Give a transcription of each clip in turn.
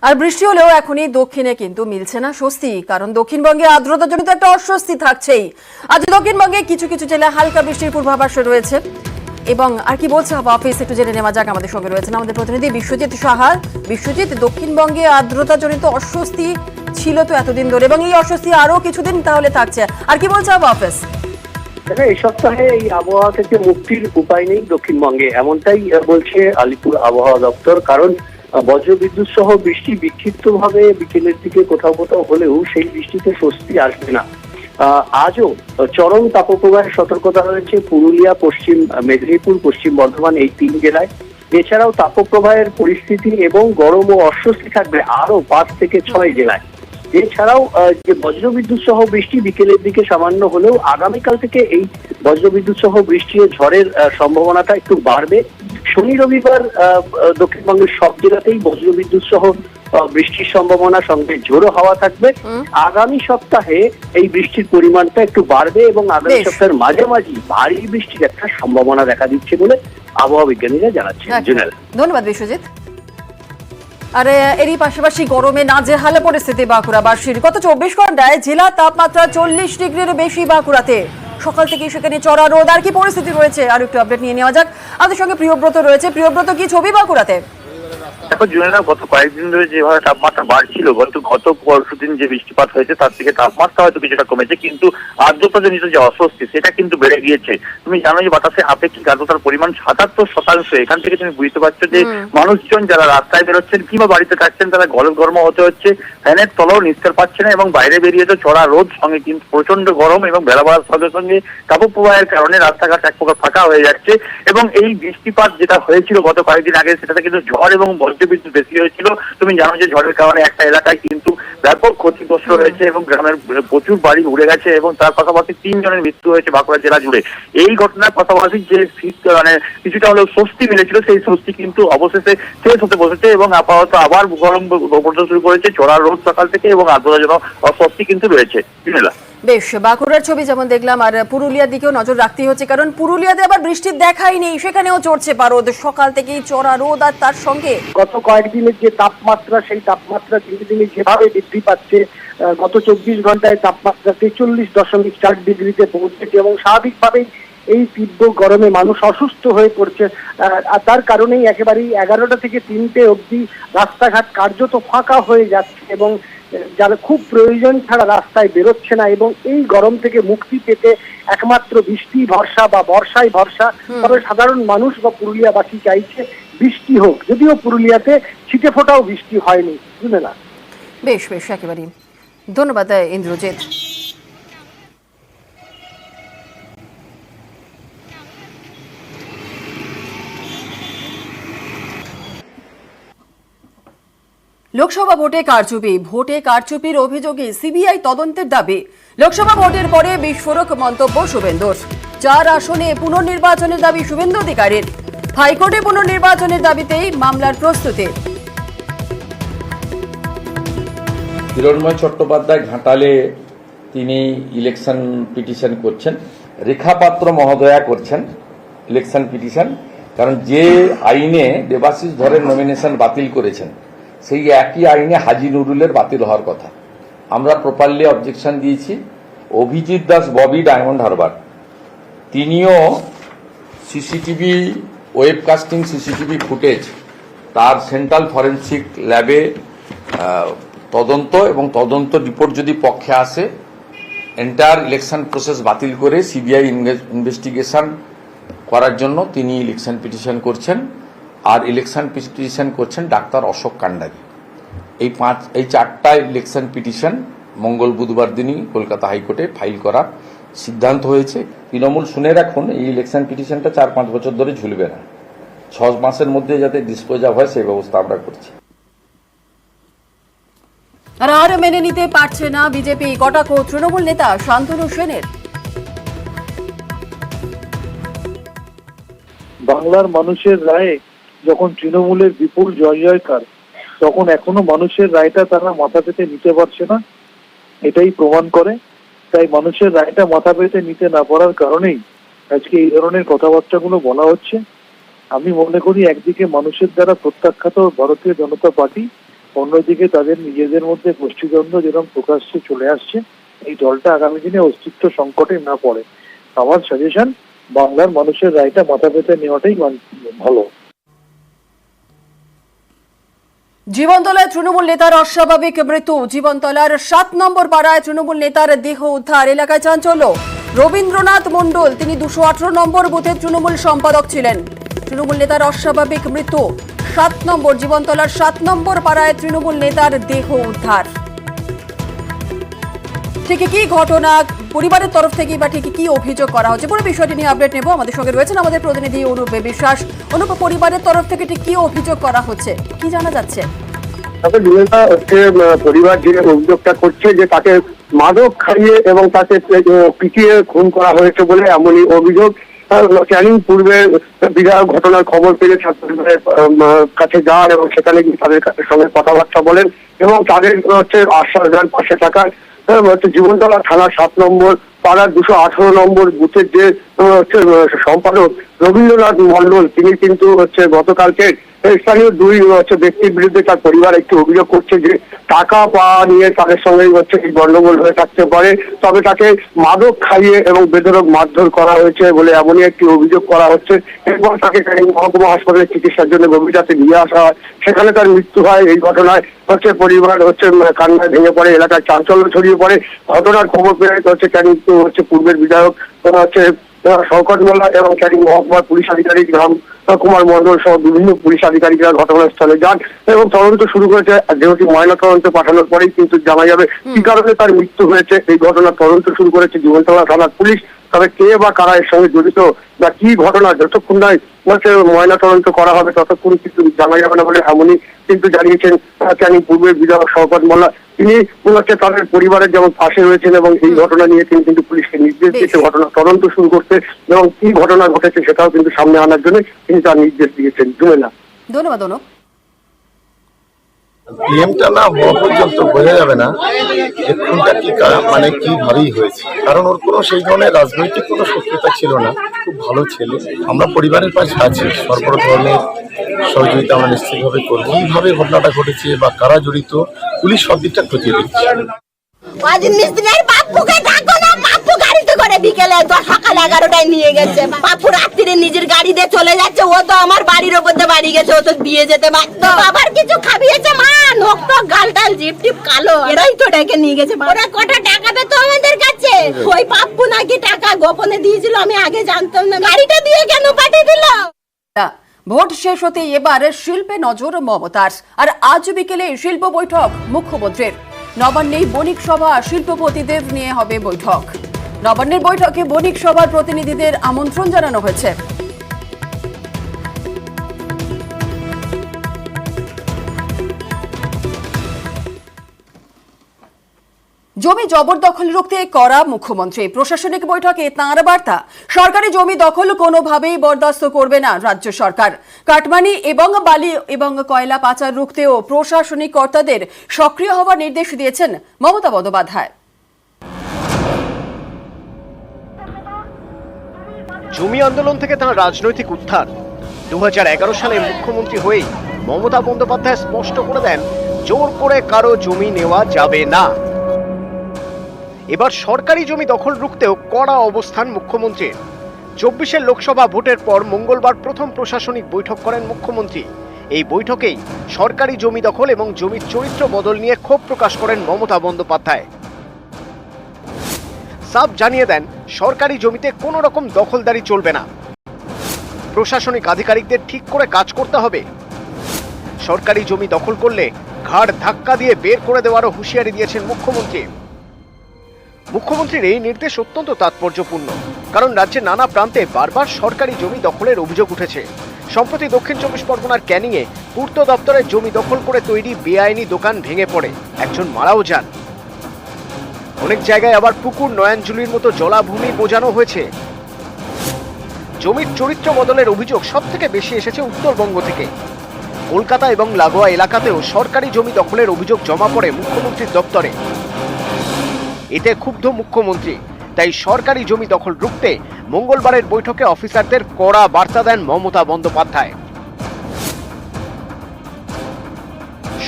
আর বৃষ্টি হলেও এখনই দক্ষিণে কিন্তু মিলছে না স্বস্তি, কারণ দক্ষিণবঙ্গে আর্দ্রতার জনিত একটা অস্বস্তি থাকছেই। আজ দক্ষিণবঙ্গে কিছু কিছু জেলায় হালকা বৃষ্টির পূর্বাভাস রয়েছে। এবং আর কি বলছে হাওয়া অফিস, একটু জেনে নেওয়া যাক। আমাদের সঙ্গে রয়েছেন আমাদের প্রতিনিধি বিশ্বজিৎ সাহা। বিশ্বজিৎ, দক্ষিণবঙ্গে আর্দ্রতা জনিত অস্বস্তি ছিল তো এতদিন ধরে, এবং এই অস্বস্তি আরো কিছুদিন তাহলে থাকছে, আর কি বলছে হাওয়া অফিস? এই সপ্তাহে এই আবহাওয়া থেকে মুক্তির উপায় নেই দক্ষিণবঙ্গে, এমনটাই বলছে আলিপুর আবহাওয়া দপ্তর। কারণ বজ্রবিদ্যুৎ সহ বৃষ্টি বিক্ষিপ্তভাবে বিকেলের দিকে কোথাও কোথাও হলেও সেই বৃষ্টিতে স্বস্তি আসবে না। আজও চরম তাপপ্রবাহের সতর্কতা রয়েছে পুরুলিয়া, পশ্চিম মেদিনীপুর, পশ্চিম বর্ধমান এই 3 জেলায়। এছাড়াও তাপপ্রবাহের পরিস্থিতি এবং গরম ও অস্বস্তি থাকবে আরো 5 থেকে 6 জেলায়। এছাড়াও যে বজ্রবিদ্যুৎ সহ বৃষ্টি বিকেলের দিকে সামান্য হলেও আগামীকাল থেকে এই বজ্রবিদ্যুৎ সহ বৃষ্টি ও ঝড়ের সম্ভাবনাটা একটু বাড়বে। শনি রবিবার দক্ষিণবঙ্গের সব জেলাতেই বজ্রবিদ্যুৎ সহ বৃষ্টির সম্ভাবনা, সঙ্গে ঝোড়ো হাওয়া থাকবে। আগামী সপ্তাহে এই বৃষ্টির পরিমাণটা একটু বাড়বে এবং আগামী সপ্তাহের মাঝামাঝি ভারী বৃষ্টির একটা সম্ভাবনা দেখা দিচ্ছে বলে আবহাওয়া বিজ্ঞানীরা জানাচ্ছেন। ধন্যবাদ বিশ্বজিৎ। আর এরই পাশাপাশি গরমে নাজেহাল পরিস্থিতি বাঁকুড়াবাসীর। গত 24 ঘন্টায় জেলা তাপমাত্রা 40 ডিগ্রির বেশি বাঁকুড়াতে। সকাল থেকে সেখানে চড়া রোদ। আর কি পরিস্থিতি রয়েছে আর একটু আপডেট নিয়ে নেওয়া যাক। আমাদের সঙ্গে প্রিয়ব্রত রয়েছে। প্রিয়ব্রত, কি ছবি বাঁকুড়াতে? দেখো জুনেরা, গত কয়েকদিন ধরে যেভাবে তাপমাত্রা বাড়ছিল, গত পরশুদিন যে বৃষ্টিপাত হয়েছে তার থেকে তাপমাত্রা হয়তো কিছুটা কমেছে, কিন্তু আর্দ্রতাজনিত যে অস্বস্তি সেটা কিন্তু বেড়ে গিয়েছে। তুমি জানো যে বাতাসে আপেক্ষিক আর্দ্রতার পরিমাণ 77%। এখান থেকে তুমি বুঝতে পারছো যে মানুষজন যারা রাস্তায় বেরোচ্ছেন কিংবা বাড়িতে থাকছেন তারা গরম হতে হচ্ছে, ফ্যানের তলাও নিস্তার পাচ্ছে না, এবং বাইরে বেরিয়ে তো চড়া রোদ, সঙ্গে কিন্তু প্রচন্ড গরম এবং বেলা বাড়ার সঙ্গে সঙ্গে তাপপ্রবাহের কারণে রাস্তাঘাট এক প্রকার ফাঁকা হয়ে যাচ্ছে। এবং এই বৃষ্টিপাত যেটা হয়েছিল গত কয়েকদিন আগে, সেটাতে কিন্তু ঝড় এবং বজ্রবিদ্যুৎ বেশি হয়েছিল। তুমি জানো যে ঝড়ের কারণে একটা এলাকায় কিন্তু ব্যাপক ক্ষতিগ্রস্ত হয়েছে এবং গ্রামের প্রচুর বাড়ি উড়ে গেছে, এবং তার পাশাপাশি 3 জনের মৃত্যু হয়েছে বাঁকুড়া জেলা জুড়ে। এই ঘটনার পাশাপাশি যে কিছুটা হলেও স্বস্তি মিলেছিল, সেই স্বস্তি কিন্তু অবশেষে শেষ হতে বসেছে এবং আপাতত আবার গরম পড়তে শুরু করেছে। চড়া রোদ সকাল থেকে এবং আর্দ্রতাজনক অস্বস্তি কিন্তু রয়েছে। বেশ, বাঁকুড়ার ছবি যেমন দেখলাম, আর পুরুলিয়ার দিকেও নজর রাখতে হচ্ছে, কারণ পুরুলিয়াতে আবার বৃষ্টির দেখাই নেই, সেখানেও চড়ছে পারদ। সকাল থেকেই চড়া রোদ, আর তার সঙ্গে গত কয়েকদিনের যে তাপমাত্রা, সেই তাপমাত্রা দিনে দিনে যেভাবে বৃদ্ধি পাচ্ছে, গত 24 ঘন্টায় তাপমাত্রা 43.4 ডিগ্রিতে পৌঁছেছে এবং স্বাভাবিকভাবেই এই তীব্র গরমে মানুষ অসুস্থ হয়ে পড়ছে। আর তার কারণেই একেবারেই 11টা থেকে 3টে অবধি রাস্তাঘাট কার্যত ফাঁকা হয়ে যাচ্ছে এবং যারা খুব প্রয়োজন ছাড়া রাস্তায় বেরোচ্ছে না। এবং এই গরম থেকে মুক্তি পেতে একমাত্র বৃষ্টি ভরসা বা বর্ষায় ভরসা। তবে সাধারণ মানুষ বা পুরুলিয়াবাসী চাইছে বৃষ্টি হোক, যদিও পুরুলিয়াতে ছিটে ফোটাও বৃষ্টি হয়নি। বুঝলে না? বেশ বেশ, একেবারেই ধন্যবাদ ইন্দ্রজিৎ। লোকসভা ভোটে কারচুপির অভিযোগে সিবিআই তদন্তের দাবি। লোকসভা ভোটের পরে বিস্ফোরক মন্তব্য শুভেন্দুর। 4 আসনে পুনর্নির্বাচনের দাবি শুভেন্দু অধিকারীর। হাইকোর্টে পুনর্নির্বাচনের দাবিতেই মামলার প্রস্তুতি। হিরণময় চট্টোপাধ্যায় ঘাটালে তিনি ইলেকশন পিটিশন করছেন, রেখা পাত্র মহোদয়া করছেন ইলেকশন পিটিশন। কারণ যে আইনে দেবাশিস ধরের নমিনেশন বাতিল করেছেন, সেই একই আইনে হাজি নুরুলের বাতিল হওয়ার কথা। আমরা প্রপারলি অবজেকশন দিয়েছি। অভিজিৎ দাস ববি ডায়মন্ড হারবার, তিনিও সিসিটিভি ওয়েবকাস্টিং সিসিটিভি ফুটেজ তার সেন্ট্রাল ফরেন্সিক ল্যাবে তদন্ত, এবং তদন্ত রিপোর্ট যদি পক্ষে আসে এন্টায়ার ইলেকশন প্রসেস বাতিল করে সিবিআই ইনভেস্টিগেশন করার জন্য তিনি ইলেকশন পিটিশন করছেন। আর ইলেকশন পিটিশন করছেন ডাক্তার অশোক কান্ডারি। এই 4টা ইলেকশন পিটিশন মঙ্গল বুধবার দিনই কলকাতা হাইকোর্টে ফাইল করার সিদ্ধান্ত হয়েছে। তৃণমূল শুনে রাখুন, এই ইলেকশন পিটিশনটা 4-5 বছর ধরে ঝুলবে না, 6 মাসের মধ্যে যাতে ডিসপোজ অফ হয় সেই ব্যবস্থা আমরা করছি। আর মেনে নিতে পারছে না বিজেপি, কটাক্ষ তৃণমূল নেতা শান্তনু সেনের। বাংলার মানুষের রায়ে যখন তৃণমূলের বিপুল জয়কার, তখন এখনো মানুষের রায়টা তারা মাথা পেতে নিতে পারছে না, এটাই প্রমাণ করে। তাই মানুষের রায়টা মাথা পেতে নিতে না পারার কারণেই আজকে এই ধরনের কথাবার্তাগুলো বলা হচ্ছে। আমি মনে করি একদিকে মানুষের দ্বারা প্রত্যাখ্যাত ভারতীয় জনতা পার্টি অন্যদিকে তাদের নিজেদের মধ্যে গোষ্ঠীদ্বন্দ্ব যেরকম প্রকাশ্যে চলে আসছে, এই দলটা আগামী দিনে অস্তিত্ব সংকটে না পড়ে। আমার সাজেশন, বাংলার মানুষের রায়টা মাথা পেতে নেওয়াটাই ভালো। জীবনতলায় তৃণমূল নেতার অস্বাভাবিক মৃত্যু। জীবনতলার 7 নম্বর পাড়ায় তৃণমূল নেতার দেহ উদ্ধার। এলাকায় চাঞ্চল্য। রবীন্দ্রনাথ মণ্ডল, তিনি 218 নম্বর বুথের তৃণমূল সম্পাদক ছিলেন। তৃণমূল নেতার অস্বাভাবিক মৃত্যু। 7 নম্বর জীবনতলার 7 নম্বর পাড়ায় তৃণমূল নেতার দেহ উদ্ধার। ঠিক কি ঘটনা, পরিবারের তরফ থেকে বা ঠিক কি অভিযোগ করা হচ্ছে, পুরো বিষয়টি নিয়ে আপডেট নেব। আমাদের সঙ্গে রয়েছেন আমাদের প্রতিনিধি অনুপ বিশ্বাস। অনুপ, পরিবারের তরফ থেকে ঠিক কি অভিযোগ করা হচ্ছে, কি জানা যাচ্ছে? পরিবার যে অভিযোগটা করছে যে তাকে মাদক খাইয়ে এবং তাকে পিটিয়ে খুন করা হয়েছে বলে এমনই অভিযোগ। ক্যানিং পূর্বে বিধায়ক ঘটনার খবর পেয়ে পরিবারের কাছে যান এবং সেখানে গিয়ে তাদের সঙ্গে কথাবার্তা বলেন এবং তাদের আশ্বাস দেন পাশে থাকার। জীবনতলা থানা 7 নম্বর পাড়ার 218 নম্বর বুথের যে সম্পাদক রবীন্দ্রনাথ মণ্ডল, তিনি কিন্তু গতকালকে স্থানীয় 2 ব্যক্তির বিরুদ্ধে তার পরিবার একটি অভিযোগ করছে যে টাকা পাওয়া নিয়ে তাদের সঙ্গে এই গন্ডগোল হয়ে থাকতে পারে। তবে তাকে মাদক খাইয়ে এবং বেধড়ক মারধর করা হয়েছে বলে এমনই একটি অভিযোগ করা হচ্ছে। এরপর তাকে মহকুমা হাসপাতালে চিকিৎসার জন্য গভীর রাতে নিয়ে আসা হয়, সেখানে তার মৃত্যু হয়। এই ঘটনায় পরিবার কান্নায় ভেঙে পড়ে, এলাকায় চাঞ্চল্য ছড়িয়ে পড়ে। ঘটনার খবর পেয়ে ক্যানিং পূর্বের বিধায়ক শওকত মোল্লা এবং ক্যানিং মহকুমার পুলিশ আধিকারিক রাম কুমার মণ্ডল সহ বিভিন্ন পুলিশ আধিকারিকরা ঘটনাস্থলে যান এবং তদন্ত শুরু করেছে। দেহটি ময়নাতদন্তে পাঠানোর পরেই কিন্তু জানা যাবে কি কারণে তার মৃত্যু হয়েছে। এই ঘটনার তদন্ত শুরু করেছে জীবনতলা থানার পুলিশ। তবে কে বা কারা এর সঙ্গে জড়িত বা কি ঘটনা, যতক্ষণ নয় ময়না তদন্ত করা হবে ততক্ষণ কিন্তু জানা যাবে না বলে এমনই কিন্তু জানিয়েছেন ক্যানিং পূর্বের বিধায়ক শওকত মোল্লা। তিনি তাদের পরিবারের যেমন পাশে রয়েছেন এবং এই ঘটনা নিয়ে তিনি কিন্তু পুলিশকে নির্দেশ দিয়েছে ঘটনা তদন্ত শুরু করতে এবং কি ঘটনা ঘটেছে সেটাও কিন্তু সামনে আনার জন্য তিনি তার নির্দেশ দিয়েছেন। জুমেলা, ধন্যবাদ অনুপ। পিএমটা না হওয়া পর্যন্ত বোঝা যাবে না খুনটা কি মানে কিভাবেই হয়েছে, কারণ ওর কোনো সেই ধরনের রাজনৈতিক কোনো শত্রুতা ছিল না। খুব ভালো ছেলে। আমরা পরিবারের পাশে আছি, সর্ব ধরনের সহযোগিতা আমরা নিশ্চিতভাবে করবো। কিভাবে ঘটনাটা ঘটেছে বা কারা জড়িত, পুলিশ সব দিকটা খতিয়ে দিচ্ছে। বিকেলে সকাল 11টায় নিয়ে গেছে, বাপু রাত্রিরে নিজের গাড়িতে চলে যাচ্ছে। ও তো আমার বাড়ির ওপর দিয়ে বাড়ি গেছে, ও তো দিয়ে যেতে পারতো। আবার কিছু খাবিয়েছে মা, নখ টক গাল টাল জিপ টিপ কালো, এরাই তো ডেকে নিয়ে গেছে। ওরা কটা টাকা পেতো আমাদের কাছে, ওই বাপু নাকি টাকা গোপনে দিয়েছিল, আমি আগে জানতাম না। গাড়িটা দিয়ে কেন পাঠিয়ে দিল? ভোট শেষ হতে এবার শিল্পে নজর মমতার। আর আজ বিকেলে শিল্প বৈঠক মুখ্যমন্ত্রীর। নবান্নে বণিক সভা, শিল্পপতিদের নিয়ে হবে বৈঠক। নবান্নের বৈঠকে বণিক সভার প্রতিনিধিদের আমন্ত্রণ জানানো হয়েছে। জমি জবরদখল রুখতে কড়া মুখ্যমন্ত্রী। প্রশাসনিক বৈঠকে তাঁর বার্তা, সরকারি জমি দখল কোনোভাবেই বরদাস্ত করবে না রাজ্য সরকার। কাটমানি এবং বালি এবং কয়লা পাচার রুখতেও প্রশাসনিক কর্তাদের সক্রিয় হওয়ার নির্দেশ দিয়েছেন মমতা বন্দ্যোপাধ্যায়। জমি আন্দোলন থেকে তাঁর রাজনৈতিক উত্থান। 2011 সালে মুখ্যমন্ত্রী হয়েই মমতা বন্দ্যোপাধ্যায় স্পষ্ট করে দেন, জোর করে কারো জমি নেওয়া যাবে না। এবার সরকারি জমি দখল রুখতেও কড়া অবস্থান মুখ্যমন্ত্রীর। 24 লোকসভা ভোটের পর মঙ্গলবার প্রথম প্রশাসনিক বৈঠক করেন মুখ্যমন্ত্রী। এই বৈঠকেই সরকারি জমি দখল এবং জমির চরিত্র বদল নিয়ে ক্ষোভ প্রকাশ করেন মমতা বন্দ্যোপাধ্যায়। সাফ জানিয়ে দেন, সরকারি জমিতে কোনো রকম দখলদারি চলবে না। প্রশাসনিক আধিকারিকদের ঠিক করে কাজ করতে হবে। সরকারি জমি দখল করলে ঘাড় ধাক্কা দিয়ে বের করে দেওয়ারও হুঁশিয়ারি দিয়েছেন মুখ্যমন্ত্রী। মুখ্যমন্ত্রীর এই নির্দেশ অত্যন্ত তাৎপর্যপূর্ণ, কারণ রাজ্যের নানা প্রান্তে বারবার সরকারি জমি দখলের অভিযোগ উঠেছে। সম্প্রতি দক্ষিণ 24 পরগনার ক্যানিংয়ে পূর্ত দপ্তরের জমি দখল করে তৈরি বেআইনি দোকান ভেঙে পড়ে, একজন মারাও যান। অনেক জায়গায় আবার পুকুর, নয়নজুলির মতো জলাভূমি বোঝানো হয়েছে। জমির চরিত্র বদলের অভিযোগ সব থেকে বেশি এসেছে উত্তরবঙ্গ থেকে। কলকাতা এবং লাগোয়া এলাকাতেও সরকারি জমি দখলের অভিযোগ জমা পড়ে মুখ্যমন্ত্রীর দপ্তরে। এতে ক্ষুব্ধ মুখ্যমন্ত্রী, তাই সরকারি জমি দখল রুখতে মঙ্গলবারের বৈঠকে অফিসারদের কড়া বার্তা দেন মমতা বন্দ্যোপাধ্যায়।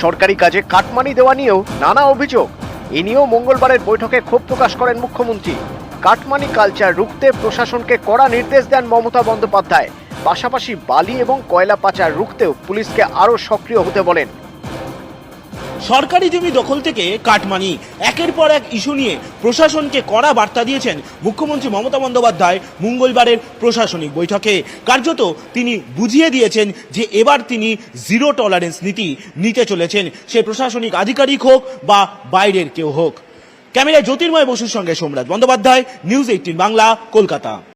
সরকারি কাজে কাটমানি দেওয়া নিয়েও নানা অভিযোগ। এ নিয়েও মঙ্গলবারের বৈঠকে ক্ষোভ প্রকাশ করেন মুখ্যমন্ত্রী। কাটমানি কালচার রুখতে প্রশাসনকে কড়া নির্দেশ দেন মমতা বন্দ্যোপাধ্যায়। পাশাপাশি বালি এবং কয়লা পাচার রুখতেও পুলিশকে আরও সক্রিয় হতে বলেন। সরকারি জমি দখল থেকে কাটমানি, একের পর এক ইস্যু নিয়ে প্রশাসনকে কড়া বার্তা দিয়েছেন মুখ্যমন্ত্রী মমতা বন্দ্যোপাধ্যায় মঙ্গলবারের প্রশাসনিক বৈঠকে। কার্যত তিনি বুঝিয়ে দিয়েছেন যে এবার তিনি জিরো টলারেন্স নীতি নিতে চলেছেন, সে প্রশাসনিক আধিকারিক হোক বা বাইরের কেউ হোক। ক্যামেরায় জ্যোতির্ময় বসুর সঙ্গে সোমরাজ বন্দ্যোপাধ্যায়, নিউজ 18 বাংলা, কলকাতা।